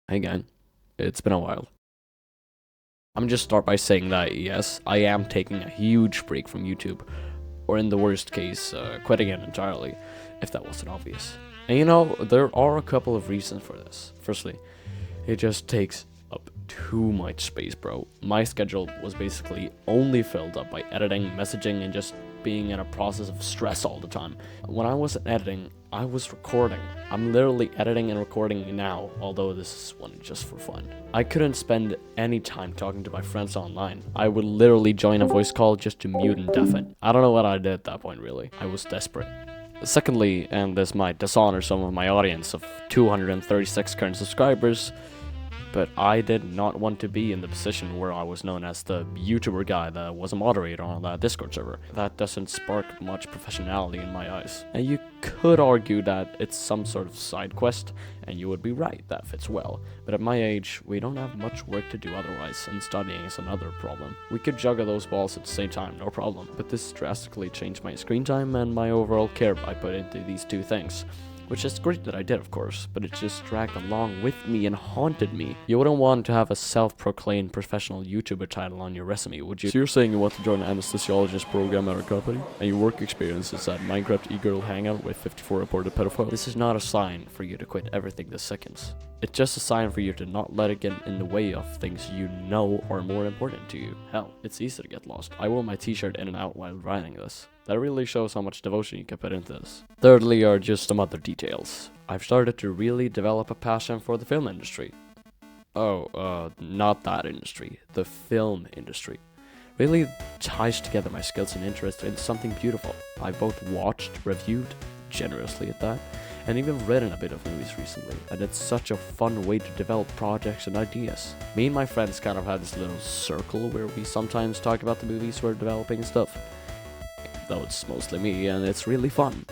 Hey again, it's been a while. I'm just start by saying that yes, I am taking a huge break from YouTube, or in the worst case, quitting it entirely, if that wasn't obvious. And there are a couple of reasons for this. Firstly, it just takes up too much space, bro. My schedule was basically only filled up by editing, messaging, and just being in a process of stress all the time. When I wasn't editing, I was recording. I'm literally editing and recording now, although this is one just for fun. I couldn't spend any time talking to my friends online. I would literally join a voice call just to mute and deafen. I don't know what I did at that point, really. I was desperate. Secondly, and this might dishonor some of my audience of 236 current subscribers, but I did not want to be in the position where I was known as the YouTuber guy that was a moderator on that Discord server. That doesn't spark much professionality in my eyes. And you could argue that it's some sort of side quest, and you would be right, that fits well. But at my age, we don't have much work to do otherwise, and studying is another problem. We could juggle those balls at the same time, no problem. But this drastically changed my screen time and my overall care I put into these two things. Which is great that I did, of course, but it just dragged along with me and haunted me. You wouldn't want to have a self-proclaimed professional YouTuber title on your resume, would you? So you're saying you want to join an anesthesiologist program at our company, and your work experience is at Minecraft e-girl hangout with 54 reported pedophiles? This is not a sign for you to quit everything this seconds. It's just a sign for you to not let it get in the way of things you know are more important to you. Hell, it's easy to get lost. I wore my t-shirt in and out while writing this. That really shows how much devotion you can put into this. Thirdly are just some other details. I've started to really develop a passion for the film industry. Not that industry. The film industry. Really ties together my skills and interests into something beautiful. I've both watched, reviewed, generously at that, and even written a bit of movies recently, and it's such a fun way to develop projects and ideas. Me and my friends kind of had this little circle where we sometimes talk about the movies we're developing and stuff. Though it's mostly me, and it's really fun.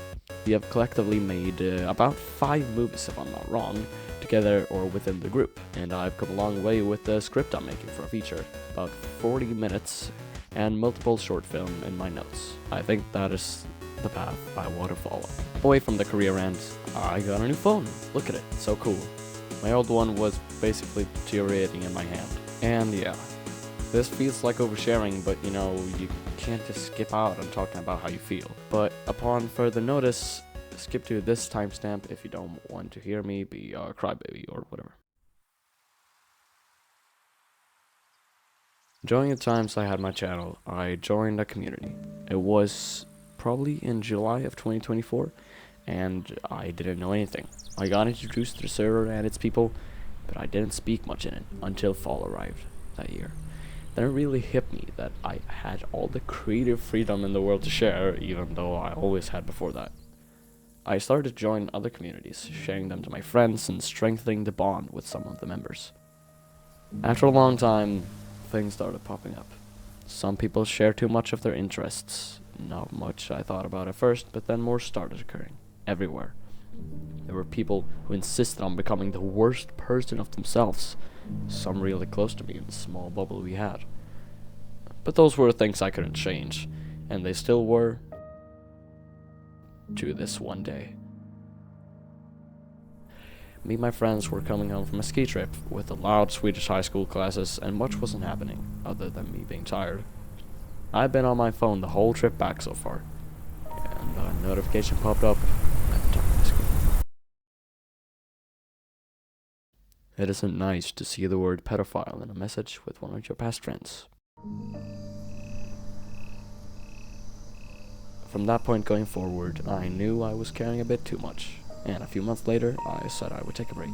We have collectively made about 5 movies, if I'm not wrong, together or within the group, and I've come a long way with the script I'm making for a feature, about 40 minutes, and multiple short film in my notes. I think that is the path I want to follow. Away from the career end, I got a new phone. Look at it, so cool. My old one was basically deteriorating in my hand. And yeah, this feels like oversharing, but you can't just skip out on talking about how you feel. But upon further notice, skip to this timestamp if you don't want to hear me be a crybaby or whatever. During the times I had my channel, I joined a community. It was probably in July of 2024, and I didn't know anything. I got introduced to the server and its people, but I didn't speak much in it until fall arrived that year. Then it really hit me that I had all the creative freedom in the world to share, even though I always had before that. I started to join other communities, sharing them to my friends and strengthening the bond with some of the members. After a long time, things started popping up. Some people share too much of their interests. Not much I thought about at first, but then more started occurring, everywhere. There were people who insisted on becoming the worst person of themselves, some really close to me in the small bubble we had. But those were things I couldn't change, and they still were, to this one day. Me and my friends were coming home from a ski trip with the loud Swedish high school classes, and much wasn't happening, other than me being tired. I've been on my phone the whole trip back so far, and a notification popped up at the top of my screen. It isn't nice to see the word pedophile in a message with one of your past friends. From that point going forward, I knew I was caring a bit too much, and a few months later, I said I would take a break.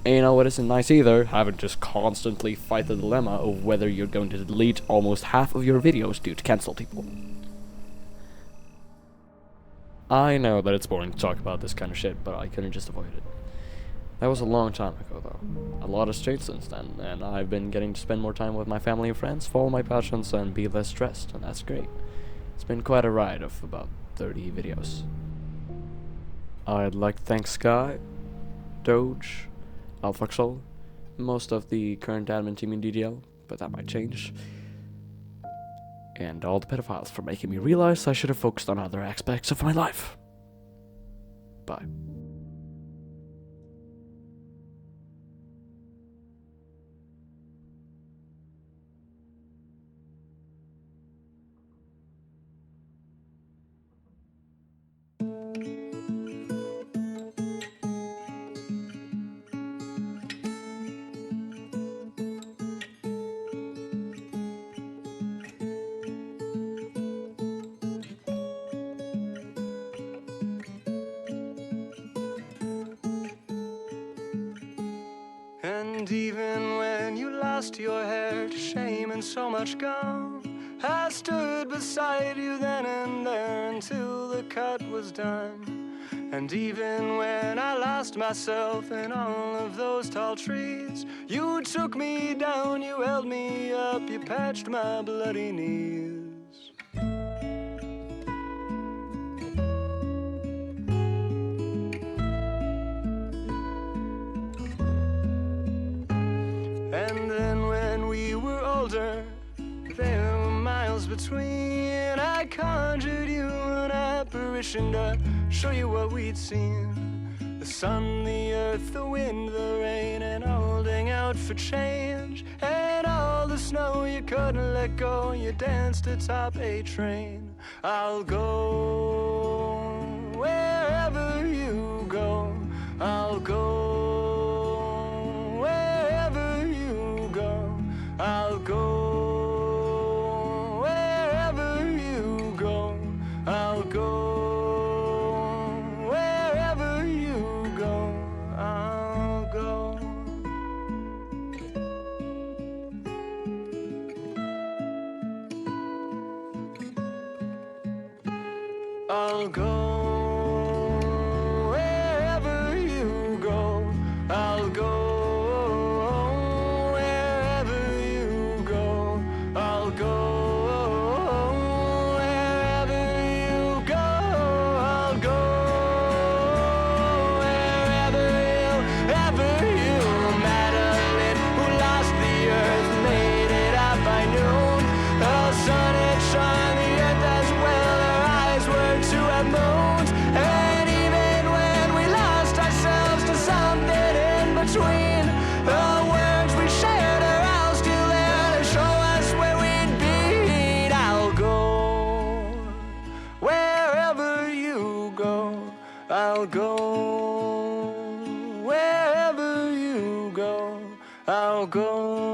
And you know what isn't nice either? Having to just constantly fight the dilemma of whether you're going to delete almost half of your videos due to cancel people. I know that it's boring to talk about this kind of shit, but I couldn't just avoid it. That was a long time ago, though. A lot has changed since then, and I've been getting to spend more time with my family and friends, follow my passions, and be less stressed, and that's great. It's been quite a ride of about 30 videos. I'd like to thank Sky, Doge, Alphaxol, most of the current admin team in DDL, but that might change, and all the pedophiles for making me realize I should have focused on other aspects of my life. Bye. And even when you lost your hair to shame and so much gone, I stood beside you then and there until the cut was done. And even when I lost myself in all of those tall trees, you took me down, you held me up, you patched my bloody knees. And then when we were older, there were miles between. I conjured you an apparition to show you what we'd seen. The sun, the earth, the wind, the rain, and holding out for change. And all the snow you couldn't let go, you danced atop a train. I'll go wherever you go. I'll go wherever you go. I'll go wherever you go. I'll go wherever you go. I'll go. I'll go wherever you go. I'll go wherever you go. I'll go wherever you go. I'll go wherever you. Madeline, who lost the earth, made it out by noon. The sun had shone the earth as well. Her eyes were to have moons. And even when we lost ourselves to something in between, the words we shared are all still there to show us where we'd be. I'll go wherever you go. I'll go wherever you go. I'll go